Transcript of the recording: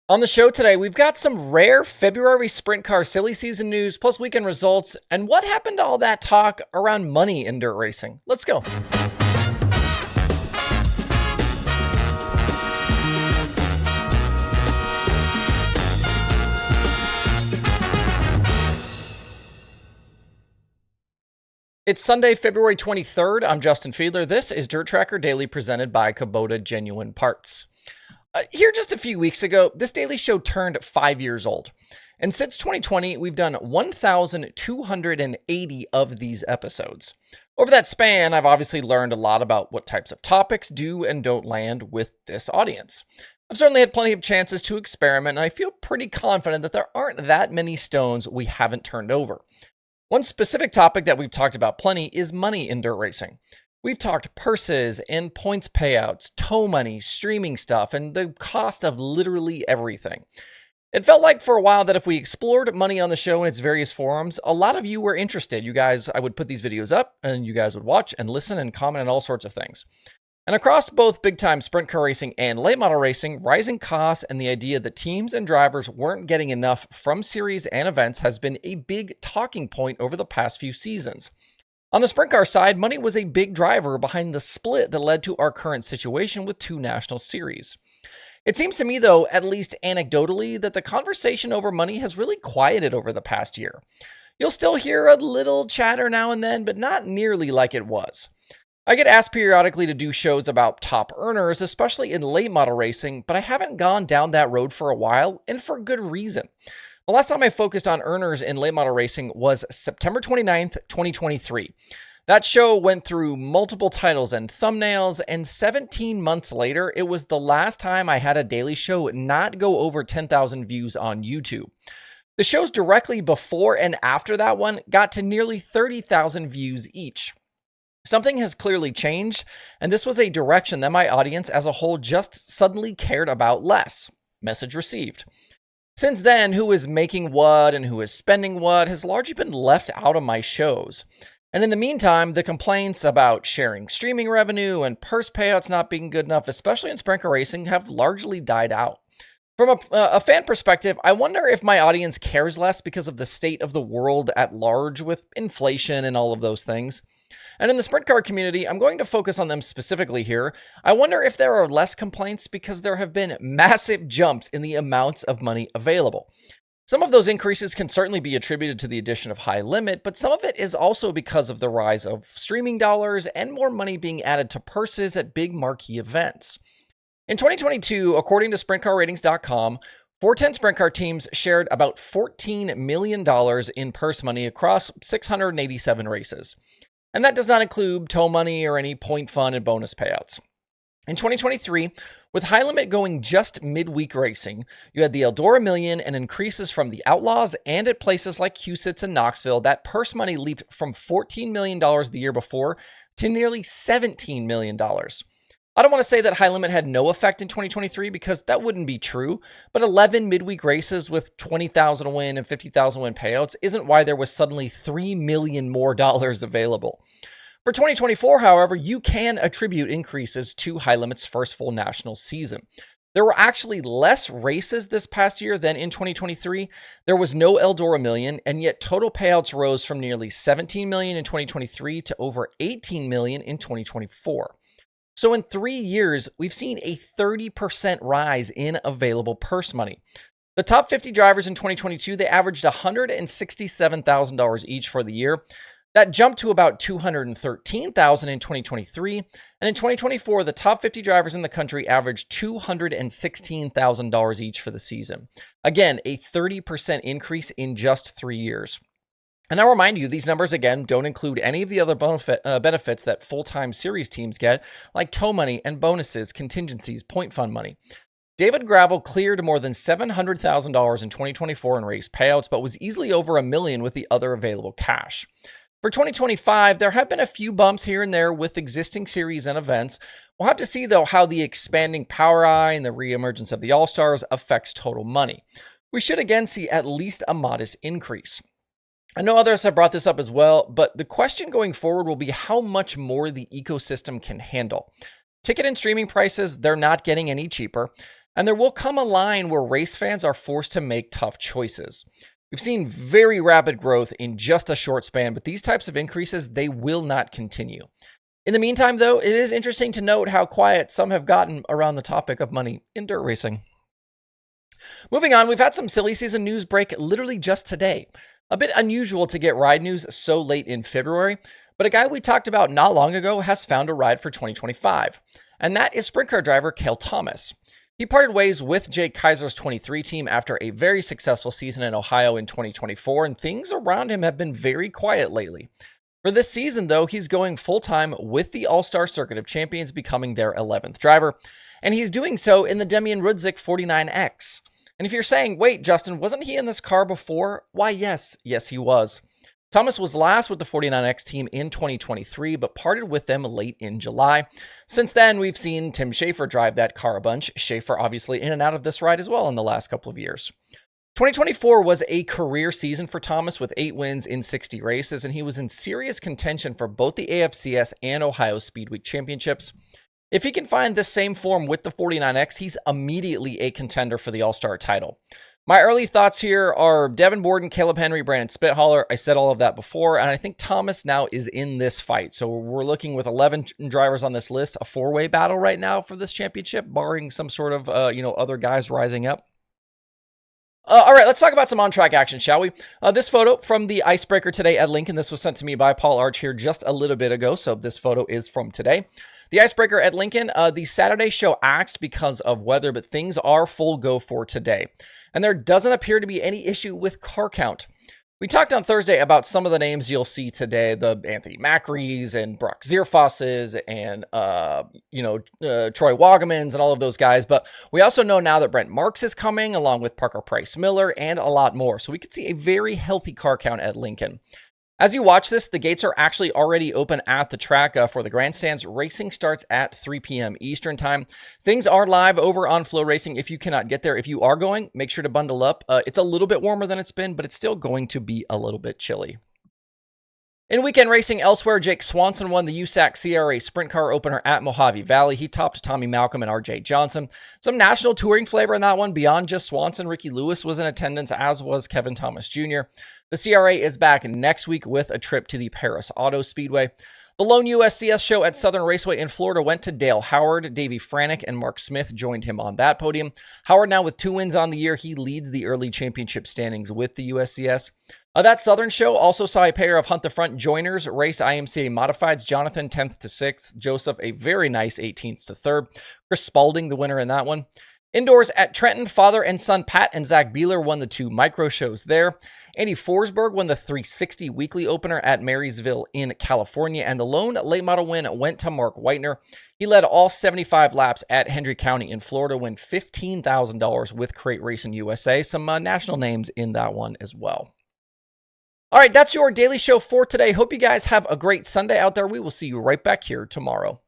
On the show today, we've got some rare February sprint car silly season news, plus weekend results, and what happened to all that talk around money in dirt racing. Let's go. It's Sunday, February 23rd. I'm Justin Fiedler. This is DIRTRACKR Daily presented by Kubota Genuine Parts. Here just a few weeks ago, this daily show turned 5 years old. And since 2020, we've done 1,280 of these episodes. Over that span, I've obviously learned a lot about what types of topics do and don't land with this audience. I've certainly had plenty of chances to experiment, and I feel pretty confident that there aren't that many stones we haven't turned over. One specific topic that we've talked about plenty is money in dirt racing. We've talked purses and points payouts, tow money, streaming stuff, and the cost of literally everything. It felt like for a while that if we explored money on the show in its various forms, a lot of you were interested. I would put these videos up and you guys would watch and listen and comment on all sorts of things. And across both big-time sprint car racing and late model racing, rising costs and the idea that teams and drivers weren't getting enough from series and events has been a big talking point over the past few seasons. On the sprint car side, money was a big driver behind the split that led to our current situation with two national series. It seems to me, though, at least anecdotally, that the conversation over money has really quieted over the past year. You'll still hear a little chatter now and then, but not nearly like it was. I get asked periodically to do shows about top earners, especially in late model racing, but I haven't gone down that road for a while, and for good reason. The last time I focused on earners in late model racing was September 29th, 2023. That show went through multiple titles and thumbnails, and 17 months later, it was the last time I had a daily show not go over 10,000 views on YouTube. The shows directly before and after that one got to nearly 30,000 views each. Something has clearly changed, and this was a direction that my audience as a whole just suddenly cared about less. Message received. Since then, who is making what and who is spending what has largely been left out of my shows. And in the meantime, the complaints about sharing streaming revenue and purse payouts not being good enough, especially in sprint car racing, have largely died out. From a fan perspective, I wonder if my audience cares less because of the state of the world at large with inflation and all of those things. And in the sprint car community, I'm going to focus on them specifically here. I wonder if there are less complaints because there have been massive jumps in the amounts of money available. Some of those increases can certainly be attributed to the addition of high limit, but some of it is also because of the rise of streaming dollars and more money being added to purses at big marquee events. In 2022, according to SprintCarRatings.com, 410 sprint car teams shared about $14 million in purse money across 687 races. And that does not include tow money or any point fund and bonus payouts. In 2023, with high limit going just midweek racing, you had the Eldora Million and increases from the Outlaws, and at places like Cusitz and Knoxville, that purse money leaped from $14 million the year before to nearly $17 million. I don't want to say that high limit had no effect in 2023 because that wouldn't be true, but 11 midweek races with 20,000 a win and 50,000 win payouts isn't why there was suddenly $3 million more available. For 2024, however, you can attribute increases to high limit's first full national season. There were actually less races this past year than in 2023. There was no Eldora Million, and yet total payouts rose from nearly 17 million in 2023 to over 18 million in 2024. So in 3 years, we've seen a 30% rise in available purse money. The top 50 drivers in 2022, they averaged $167,000 each for the year. That jumped to about $213,000 in 2023. And in 2024, the top 50 drivers in the country averaged $216,000 each for the season. Again, a 30% increase in just 3 years. And I'll remind you, these numbers, again, don't include any of the other benefits that full-time series teams get, like tow money and bonuses, contingencies, point fund money. David Gravel cleared more than $700,000 in 2024 in race payouts, but was easily over $1 million with the other available cash. For 2025, there have been a few bumps here and there with existing series and events. We'll have to see, though, how the expanding Power Eye and the reemergence of the All-Stars affects total money. We should again see at least a modest increase. I know others have brought this up as well, but the question going forward will be how much more the ecosystem can handle. Ticket and streaming prices, they're not getting any cheaper. and there will come a line where race fans are forced to make tough choices. We've seen very rapid growth in just a short span, but these types of increases, they will not continue. In the meantime, though, it is interesting to note how quiet some have gotten around the topic of money in dirt racing. Moving on, we've had some silly season news break literally just today. A bit unusual to get ride news so late in February, but a guy we talked about not long ago has found a ride for 2025, and that is sprint car driver Cale Thomas. He parted ways with Jake Kaiser's 23 team after a very successful season in Ohio in 2024, and things around him have been very quiet lately. For this season, though, he's going full-time with the All-Star Circuit of Champions, becoming their 11th driver, and he's doing so in the Demian Rudzik 49X. And if you're saying, wait, Justin, wasn't he in this car before? Why, yes, he was. Thomas was last with the 49X team in 2023, but parted with them late in July. Since then, we've seen Tim Schaefer drive that car a bunch. Schaefer obviously in and out of this ride as well in the last couple of years. 2024 was a career season for Thomas with 8 wins in 60 races, and he was in serious contention for both the AFCS and Ohio Speedway championships. If he can find this same form with the 49X, he's immediately a contender for the All-Star title. My early thoughts here are Devin Borden, Caleb Henry, Brandon Spithaler. I said all of that before, and I think Thomas now is in this fight. So we're looking with 11 drivers on this list, a 4-way battle right now for this championship, barring some sort of, other guys rising up. All right, let's talk about some on-track action, shall we? This photo from the Icebreaker today at Lincoln. This was sent to me by Paul Arch here just a little bit ago, so this photo is from today. The Icebreaker at Lincoln, the Saturday show axed because of weather, but things are full go for today. And there doesn't appear to be any issue with car count. We talked on Thursday about some of the names you'll see today, the Anthony Macri's and Brock Zierfosses and, Troy Wagemans and all of those guys. But we also know now that Brent Marks is coming along with Parker Price Miller and a lot more. So we could see a very healthy car count at Lincoln. As you watch this, the gates are actually already open at the track for the grandstands. Racing starts at 3 p.m. Eastern time. Things are live over on Flow Racing if you cannot get there. If you are going, make sure to bundle up. It's a little bit warmer than it's been, but it's still going to be a little bit chilly. In weekend racing elsewhere, Jake Swanson won the USAC CRA Sprint Car Opener at Mojave Valley. He topped Tommy Malcolm and RJ Johnson. Some national touring flavor in that one. Beyond just Swanson, Ricky Lewis was in attendance, as was Kevin Thomas Jr. The CRA is back next week with a trip to the Paris Auto Speedway. The lone USCS show at Southern Raceway in Florida went to Dale Howard. Davey Franick and Mark Smith joined him on that podium. Howard now with 2 wins on the year. He leads the early championship standings with the USCS. That Southern show also saw a pair of Hunt the Front joiners race IMCA Modifieds. Jonathan 10th to 6th. Joseph a very nice 18th to 3rd. Chris Spalding the winner in that one. Indoors at Trenton, father and son Pat and Zach Beeler won the 2 micro shows there. Andy Forsberg won the 360 weekly opener at Marysville in California, and the lone late model win went to Mark Whitener. He led all 75 laps at Hendry County in Florida, won $15,000 with Crate Racing USA. Some national names in that one as well. All right, that's your daily show for today. Hope you guys have a great Sunday out there. We will see you right back here tomorrow.